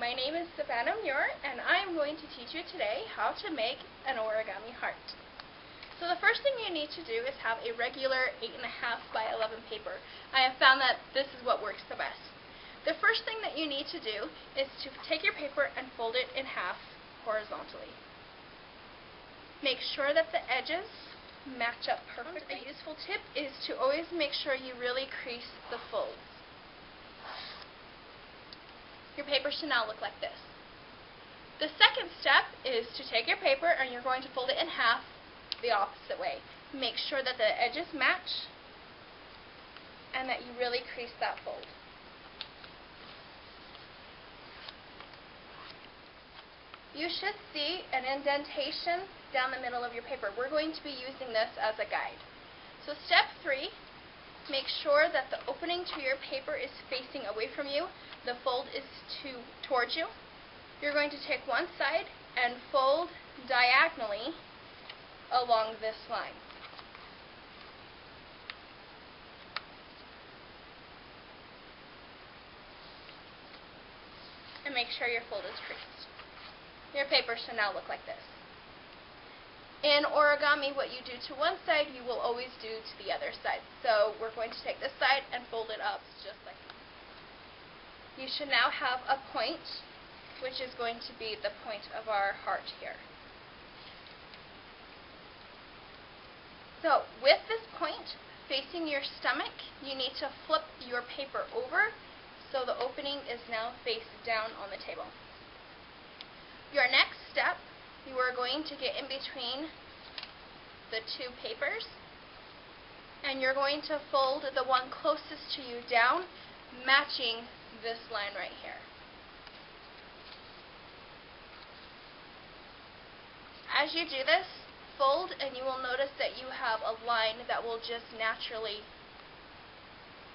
my name is Savannah Muir, and I am going to teach you today how to make an origami heart. So the first thing you need to do is have a regular 8.5 by 11 paper. I have found that this is what works the best. The first thing that you need to do is to take your paper and fold it in half horizontally. Make sure that the edges match up perfectly. A useful tip is to always make sure you really crease the folds. Your paper should now look like this. The second step is to take your paper and you're going to fold it in half the opposite way. Make sure that the edges match and that you really crease that fold. You should see an indentation down the middle of your paper. We're going to be using this as a guide. So step 3, make sure that the opening to your paper is facing away from you. The fold is towards you. You're going to take one side and fold diagonally along this line. And make sure your fold is creased. Your paper should now look like this. In origami, what you do to one side, you will always do to the other side. So we're going to take this side and fold it up just like that. You should now have a point, which is going to be the point of our heart here. So with this point facing your stomach, you need to flip your paper over so the opening is now face down on the table. Your next step, you are going to get in between the two papers and you're going to fold the one closest to you down, matching this line right here. As you do this, fold and you will notice that you have a line that will just naturally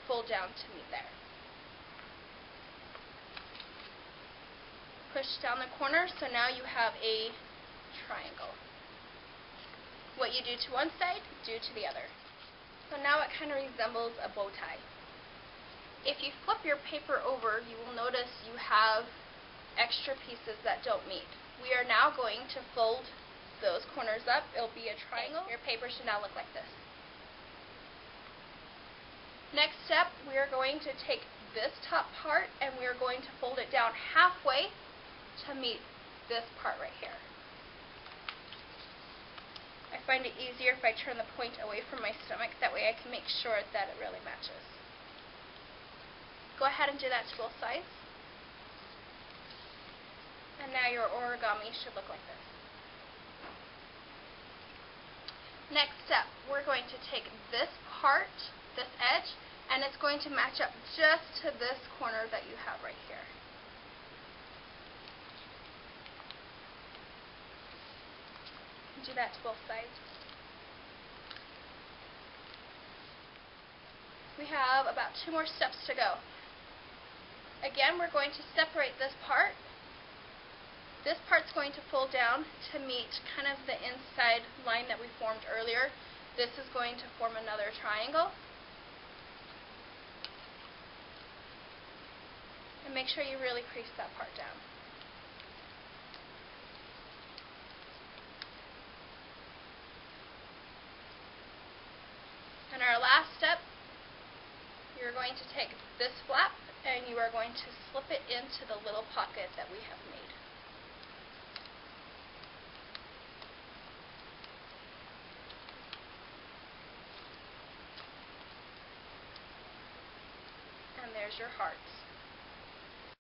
fold down to meet there. Push down the corner, so now you have a triangle. What you do to one side, do to the other. So now it kind of resembles a bow tie. If you flip your paper over, you will notice you have extra pieces that don't meet. We are now going to fold those corners up. It'll be a triangle. Your paper should now look like this. Next step, we are going to take this top part and we are going to fold it down halfway to meet this part right here. I find it easier if I turn the point away from my stomach. That way I can make sure that it really matches. Go ahead and do that to both sides. And now your origami should look like this. Next step, we're going to take this part, this edge, and it's going to match up just to this corner that you have right here. Do that to both sides. We have about 2 more steps to go. Again, we're going to separate this part. This part's going to fold down to meet kind of the inside line that we formed earlier. This is going to form another triangle. And make sure you really crease that part down. And our last step, you're going to take this flap and you are going to slip it into the little pocket that we have made. And there's your hearts.